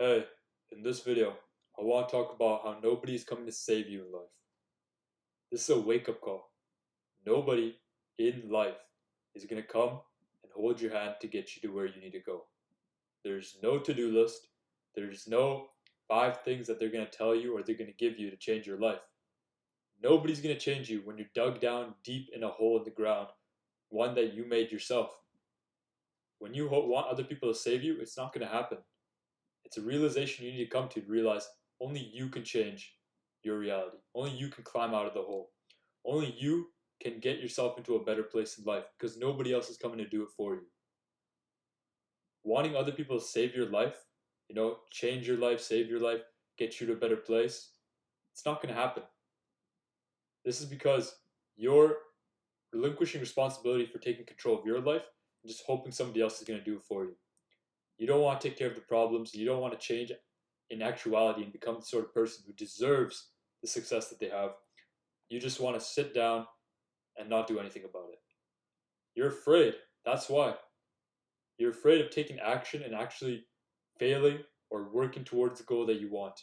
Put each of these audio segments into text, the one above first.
Hey, in this video, I want to talk about how nobody's coming to save you in life. This is a wake-up call. Nobody in life is going to come and hold your hand to get you to where you need to go. There's no to-do list. There's no 5 things that they're going to tell you or they're going to give you to change your life. Nobody's going to change you when you're dug down deep in a hole in the ground, one that you made yourself. When you want other people to save you, it's not going to happen. It's a realization you need to come to realize only you can change your reality. Only you can climb out of the hole. Only you can get yourself into a better place in life because nobody else is coming to do it for you. Wanting other people to save your life, change your life, save your life, get you to a better place, it's not going to happen. This is because you're relinquishing responsibility for taking control of your life and just hoping somebody else is going to do it for you. You don't want to take care of the problems. You don't want to change in actuality and become the sort of person who deserves the success that they have. You just want to sit down and not do anything about it. You're afraid. That's why. You're afraid of taking action and actually failing or working towards the goal that you want.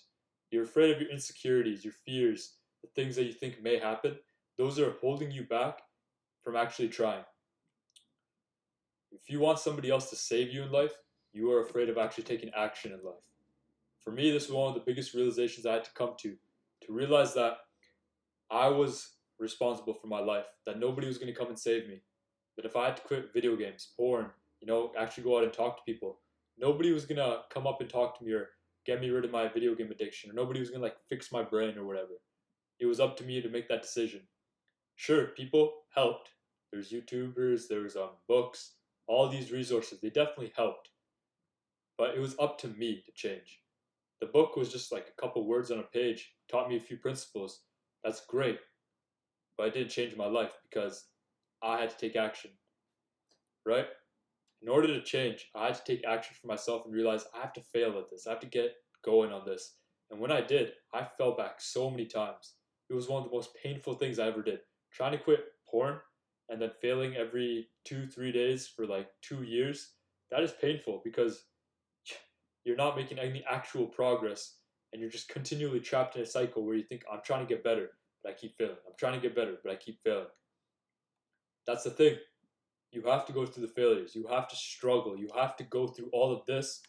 You're afraid of your insecurities, your fears, the things that you think may happen. Those are holding you back from actually trying. If you want somebody else to save you in life, you are afraid of actually taking action in life. For me, this was one of the biggest realizations I had to come to realize that I was responsible for my life, that nobody was going to come and save me. That if I had to quit video games, porn, actually go out and talk to people, nobody was going to come up and talk to me or get me rid of my video game addiction, or nobody was going to fix my brain or whatever. It was up to me to make that decision. Sure, people helped. There's YouTubers, there's books, all these resources. They definitely helped. But it was up to me to change. The book was just like a couple words on a page, taught me a few principles. That's great. But it didn't change my life because I had to take action. Right? In order to change, I had to take action for myself and realize I have to fail at this. I have to get going on this. And when I did, I fell back so many times. It was one of the most painful things I ever did. Trying to quit porn and then failing every 2-3 days for 2 years, that is painful because you're not making any actual progress and you're just continually trapped in a cycle where you think, I'm trying to get better, but I keep failing. I'm trying to get better, but I keep failing. That's the thing. You have to go through the failures. You have to struggle. You have to go through all of this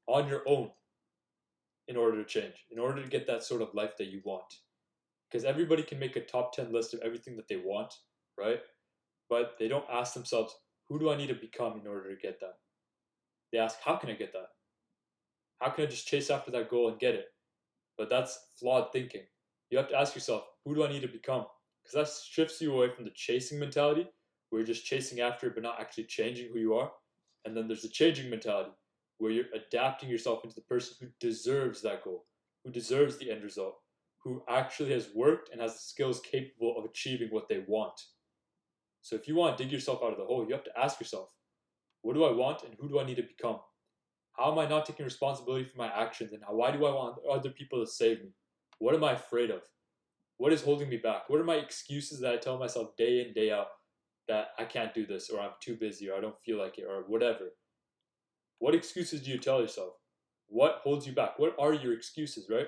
on your own in order to change, in order to get that sort of life that you want. Because everybody can make a top 10 list of everything that they want, right? But they don't ask themselves, who do I need to become in order to get that? They ask, how can I get that? How can I just chase after that goal and get it? But that's flawed thinking. You have to ask yourself, who do I need to become? Because that shifts you away from the chasing mentality, where you're just chasing after it but not actually changing who you are. And then there's the changing mentality, where you're adapting yourself into the person who deserves that goal, who deserves the end result, who actually has worked and has the skills capable of achieving what they want. So if you want to dig yourself out of the hole, you have to ask yourself, what do I want and who do I need to become? How am I not taking responsibility for my actions, and why do I want other people to save me? What am I afraid of? What is holding me back? What are my excuses that I tell myself day in, day out that I can't do this, or I'm too busy, or I don't feel like it, or whatever? What excuses do you tell yourself? What holds you back? What are your excuses, right?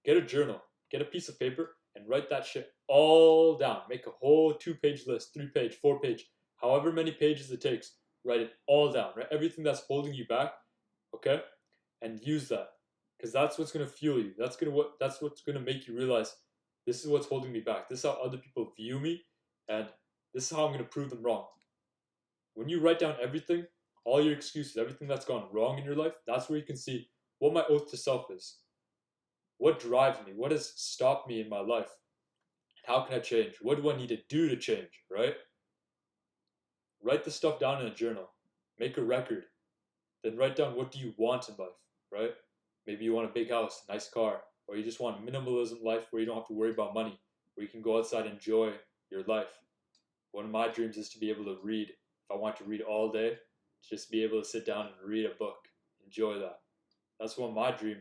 Get a journal, get a piece of paper, and write that shit all down. Make a whole 2-page list, 3-page, 4-page, however many pages it takes. Write it all down, right? Everything that's holding you back, okay? And use that, because that's what's going to fuel you. That's what's going to make you realize this is what's holding me back. This is how other people view me, and this is how I'm going to prove them wrong. When you write down everything, all your excuses, everything that's gone wrong in your life, that's where you can see what my oath to self is. What drives me? What has stopped me in my life? And how can I change? What do I need to do to change, right? Write the stuff down in a journal. Make a record. Then write down, what do you want in life, right? Maybe you want a big house, a nice car, or you just want minimalism life where you don't have to worry about money, where you can go outside and enjoy your life. One of my dreams is to be able to read. If I want to read all day, just be able to sit down and read a book, enjoy that. That's one of my dream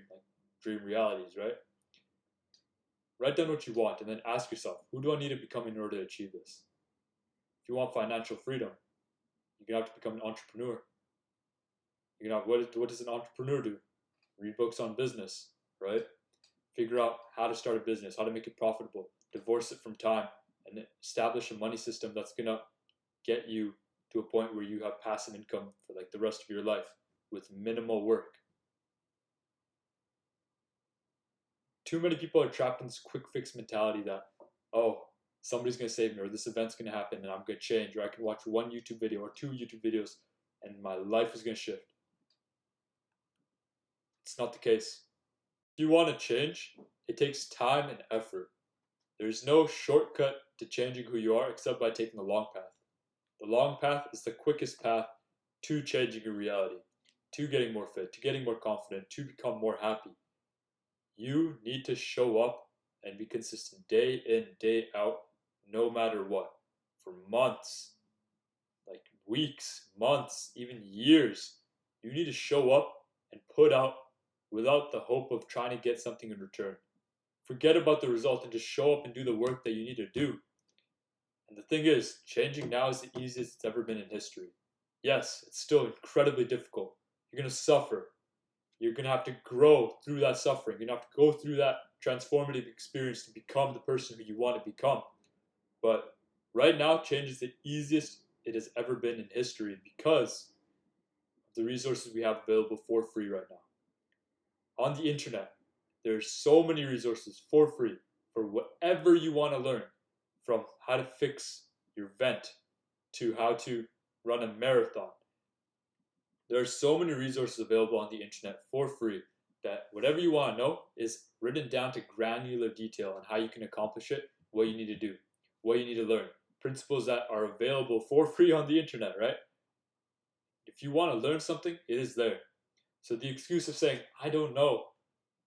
realities, right? Write down what you want and then ask yourself, who do I need to become in order to achieve this? If you want financial freedom, you're gonna have to become an entrepreneur. What does an entrepreneur do? read books on business, right? Figure out how to start a business, how to make it profitable, divorce it from time, and establish a money system that's gonna get you to a point where you have passive income for like the rest of your life with minimal work. Too many people are trapped in this quick fix mentality that, oh, somebody's gonna save me, or this event's gonna happen and I'm gonna change, or I can watch one YouTube video or two YouTube videos and my life is gonna shift. It's not the case. If you want to change, it takes time and effort. There's no shortcut to changing who you are except by taking the long path. The long path is the quickest path to changing your reality, to getting more fit, to getting more confident, to become more happy. You need to show up and be consistent day in, day out, no matter what, for months, like weeks, months, even years. You need to show up and put out without the hope of trying to get something in return. Forget about the result and just show up and do the work that you need to do. And the thing is, changing now is the easiest it's ever been in history. Yes, it's still incredibly difficult. You're going to suffer. You're going to have to grow through that suffering. You're going to have to go through that transformative experience to become the person who you want to become. But right now, change is the easiest it has ever been in history because of the resources we have available for free right now. On the internet, there's so many resources for free for whatever you want to learn, from how to fix your vent to how to run a marathon. There are so many resources available on the internet for free that whatever you want to know is written down to granular detail on how you can accomplish it, what you need to do, what you need to learn. Principles that are available for free on the internet, right? If you want to learn something, it is there. So the excuse of saying, I don't know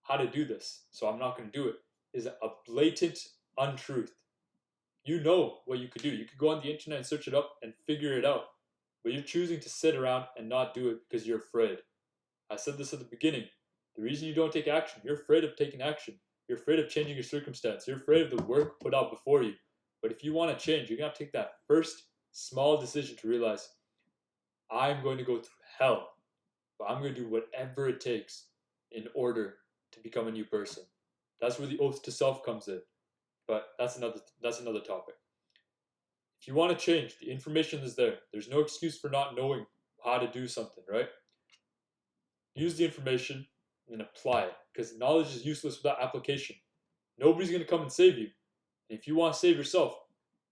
how to do this, so I'm not going to do it, is a blatant untruth. You know what you could do. You could go on the internet and search it up and figure it out. But you're choosing to sit around and not do it because you're afraid. I said this at the beginning. The reason you don't take action, you're afraid of taking action. You're afraid of changing your circumstance. You're afraid of the work put out before you. But if you want to change, you're going to have to take that first small decision to realize, I'm going to go through hell, but I'm going to do whatever it takes in order to become a new person. That's where the oath to self comes in. But that's another topic. If you want to change, the information is there. There's no excuse for not knowing how to do something, right? Use the information and apply it, because knowledge is useless without application. Nobody's going to come and save you. And if you want to save yourself,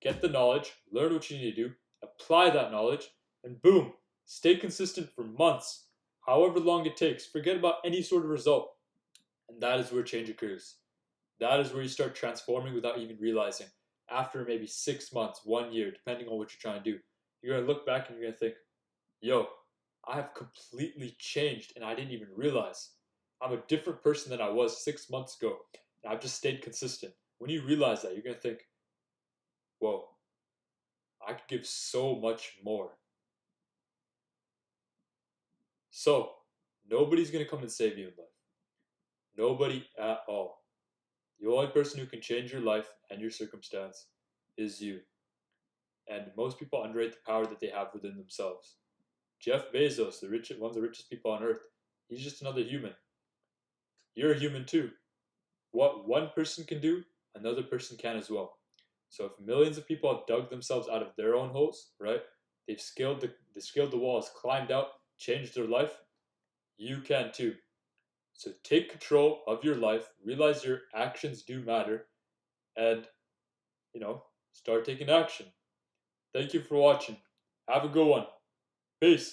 get the knowledge, learn what you need to do, apply that knowledge, and boom, stay consistent for months, however long it takes. Forget about any sort of result. And that is where change occurs. That is where you start transforming without even realizing. After maybe 6 months, 1 year, depending on what you're trying to do, you're going to look back and you're going to think, yo, I have completely changed and I didn't even realize. I'm a different person than I was 6 months ago. And I've just stayed consistent. When you realize that, you're going to think, whoa, I could give so much more. So, nobody's going to come and save you in life. Nobody at all. The only person who can change your life and your circumstance is you. And most people underrate the power that they have within themselves. Jeff Bezos, one of the richest people on earth, he's just another human. You're a human too. What one person can do, another person can as well. So if millions of people have dug themselves out of their own holes, right? They've scaled the walls, climbed out, changed their life. You can too. So take control of your life, realize your actions do matter, and, start taking action. Thank you for watching. Have a good one. Peace.